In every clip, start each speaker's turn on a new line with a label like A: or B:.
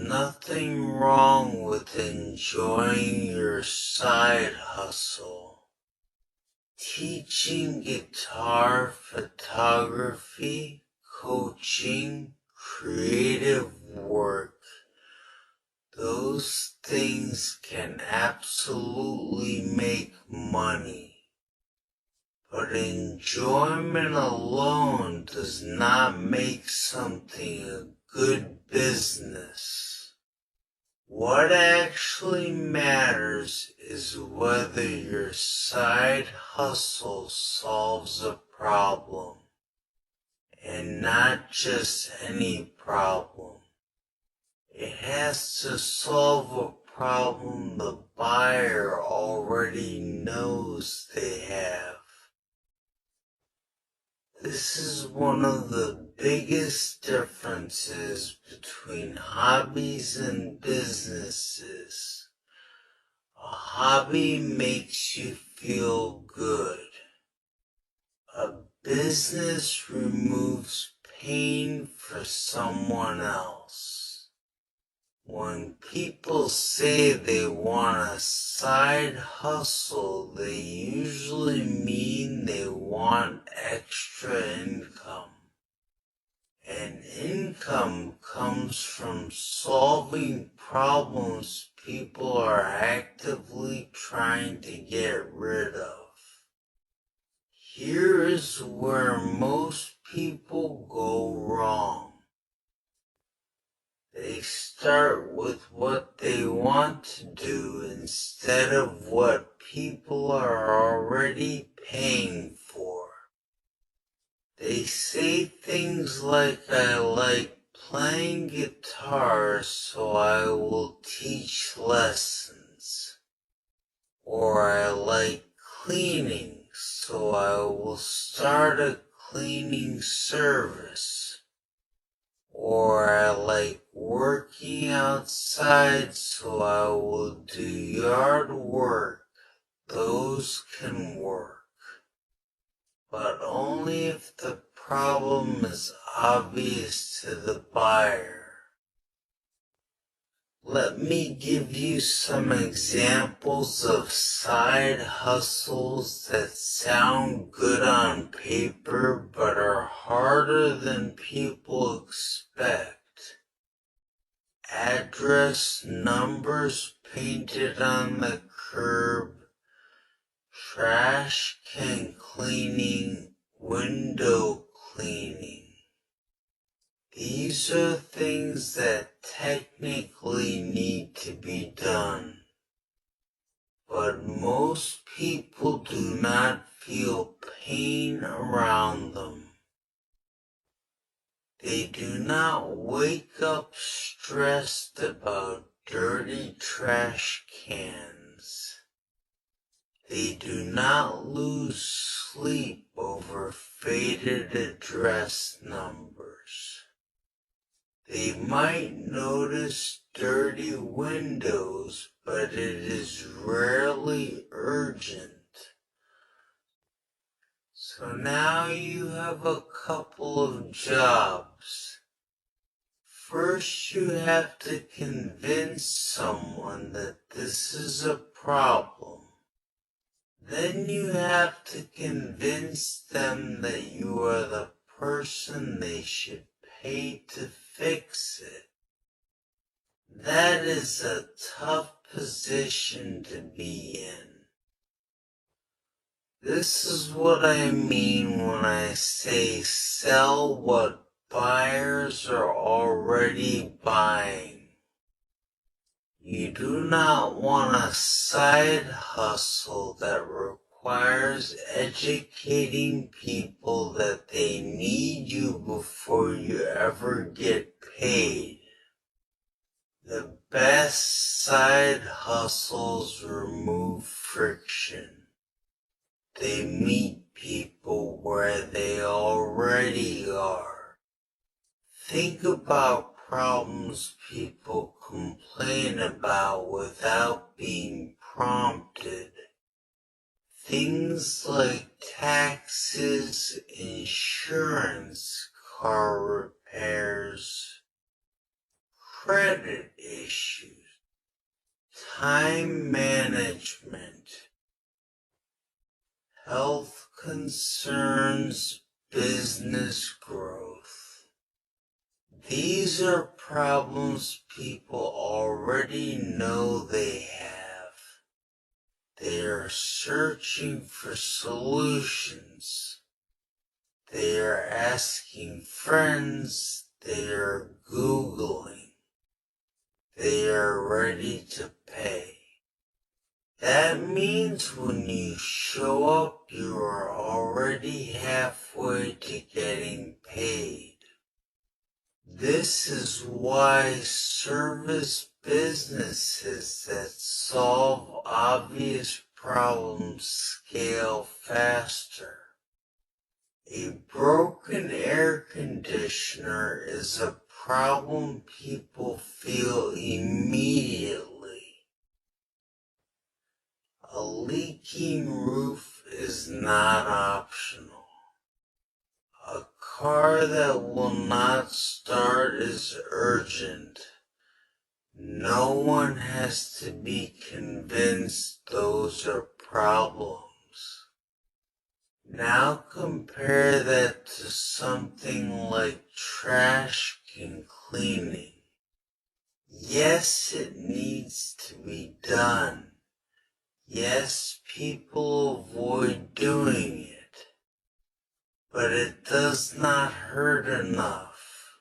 A: nothing wrong with enjoying your side hustle. Teaching guitar, photography, coaching, creative work, those things can absolutely make money. But enjoyment alone does not make something a good business. What actually matters is whether your side hustle solves a problem, and not just any problem. It has to solve a problem the buyer already knows they have. This is one of the biggest differences between hobbies and businesses. A hobby makes you feel good. A business removes pain for someone else. When people say they want a side hustle, they usually mean they want extra income. And income comes from solving problems people are actively trying to get rid of. Here is where most people go wrong. They start with what they want to do instead of what people are already paying for. They say things like, I like playing guitar, so I will teach lessons. Or I like cleaning, so I will start a cleaning service. Or I like working outside, so I will do yard work. Those can work. But only if the problem is obvious to the buyer. Let me give you some examples of side hustles that sound good on paper but are harder than people expect. Address numbers painted on the curb, trash can cleaning, window cleaning. These are things that technically need to be done, but most people do not feel pain around them. They do not wake up stressed about dirty trash cans. They do not lose sleep over faded address numbers. They might notice dirty windows, but it is rarely urgent. So now you have a couple of jobs. First, you have to convince someone that this is a problem. Then you have to convince them that you are the person they should pay to fix it. That is a tough position to be in. This is what I mean when I say sell what buyers are already buying. You do not want a side hustle that requires educating people that they need you before you ever get paid. The best side hustles remove friction. They meet people where they already are. Think about problems people complain about without being prompted. Things like taxes, insurance, car repairs, credit issues, time management, health concerns, business growth. These are problems people already know they have. They are searching for solutions. They are asking friends. They are Googling. They are ready to pay. That means when you show up, you are already halfway to getting paid. This is why service businesses that solve obvious problems scale faster. A broken air conditioner is a problem people feel immediately. A leaking roof is not optional. A car that will not start is urgent. No one has to be convinced those are problems. Now compare that to something like trash can cleaning. Yes, it needs to be done. Yes, people avoid doing it. But it does not hurt enough.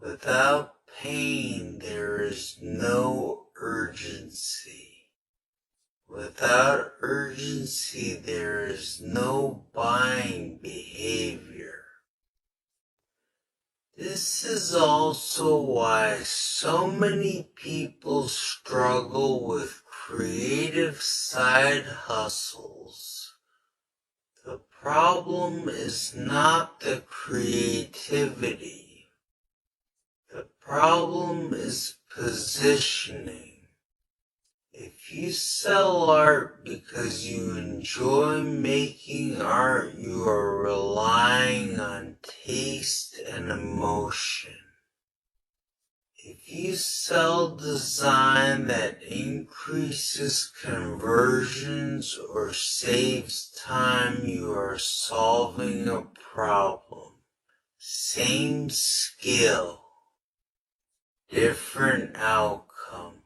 A: Without pain, there is no urgency. Without urgency, there is no buying behavior. This is also why so many people struggle with creative side hustles. The problem is not the creativity. The problem is positioning. If you sell art because you enjoy making art, you are relying on taste and emotion. If you sell design that increases conversions or saves time, you are solving a problem. Same skill, different outcome.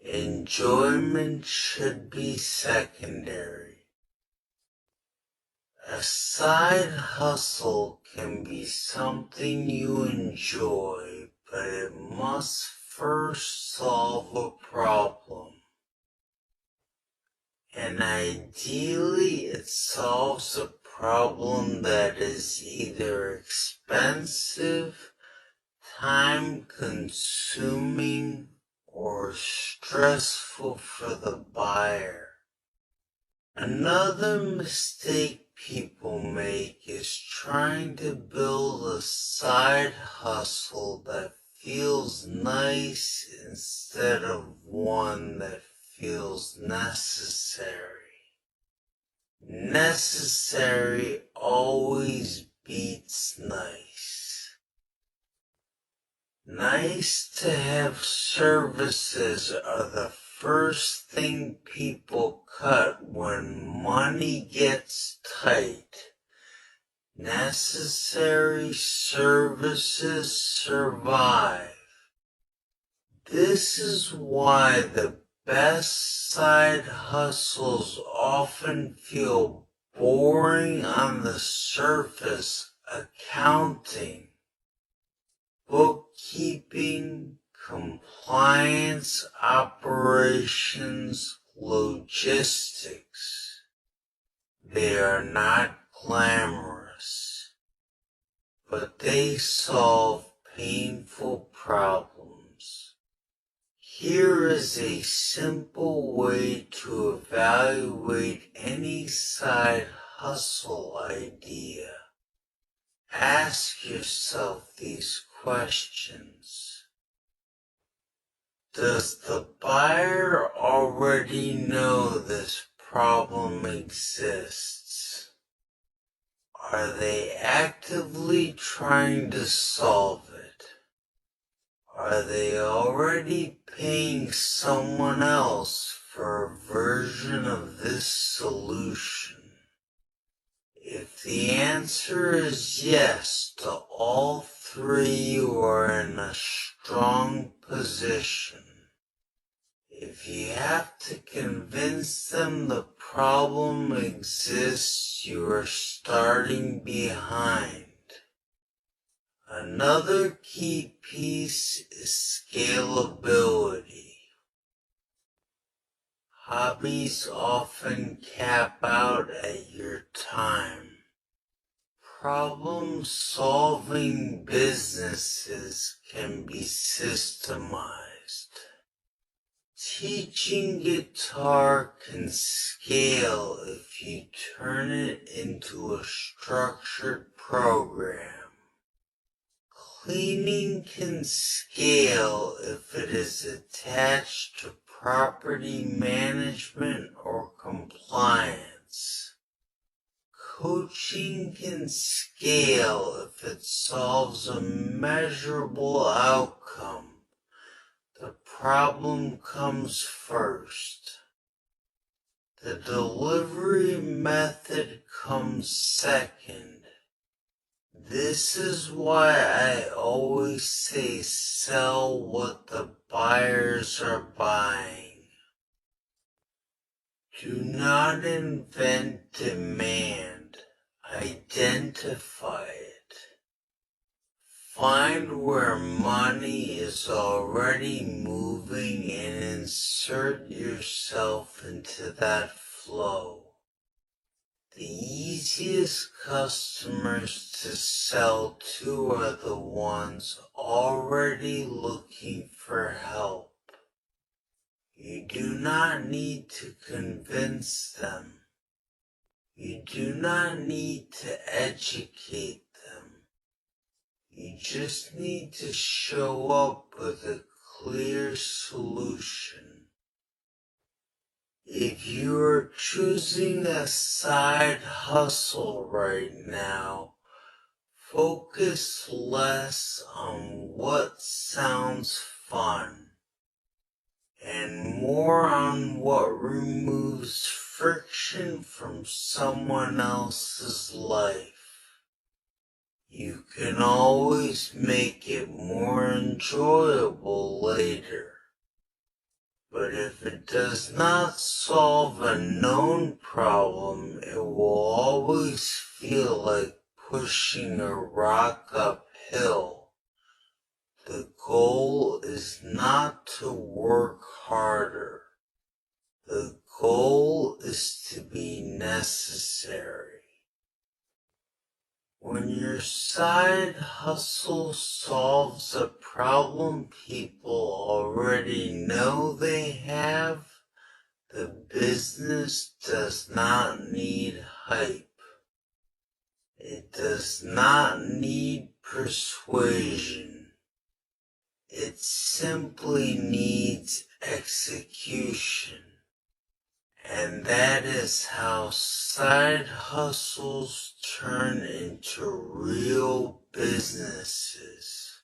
A: Enjoyment should be secondary. A side hustle can be something you enjoy, but it must first solve a problem. And ideally, it solves a problem that is either expensive, time-consuming, or stressful for the buyer. Another mistake people make is trying to build a side hustle that feels nice instead of one that feels necessary. Necessary always beats nice. Nice to have services are the first thing people cut when money gets tight. Necessary services survive. This is why the best side hustles often feel boring on the surface. Accounting, bookkeeping, compliance, operations, logistics. They are not glamorous, but they solve painful problems. Here is a simple way to evaluate any side hustle idea. Ask yourself these questions. Does the buyer already know this problem exists? Are they actively trying to solve it? Are they already paying someone else for a version of this solution? If the answer is yes to all three, you are in a strong position. If you have to convince them the problem exists, you are starting behind. Another key piece is scalability. Hobbies often cap out at your time. Problem-solving businesses can be systemized. Teaching guitar can scale if you turn it into a structured program. Cleaning can scale if it is attached to property management or compliance. Coaching can scale if it solves a measurable outcome. The problem comes first. The delivery method comes second. This is why I always say sell what the buyers are buying. Do not invent demand. Identify it. Find where money is already moving and insert yourself into that flow. The easiest customers to sell to are the ones already looking for help. You do not need to convince them. You do not need to educate them. You just need to show up with a clear solution. If you are choosing a side hustle right now, focus less on what sounds fun and more on what removes friction from someone else's life. You can always make it more enjoyable later. But if it does not solve a known problem, it will always feel like pushing a rock uphill. The goal is not to work harder. The goal is to be necessary. When your side hustle solves a problem people already know they have, the business does not need hype. It does not need persuasion. It simply needs execution. And that is how side hustles turn into real businesses.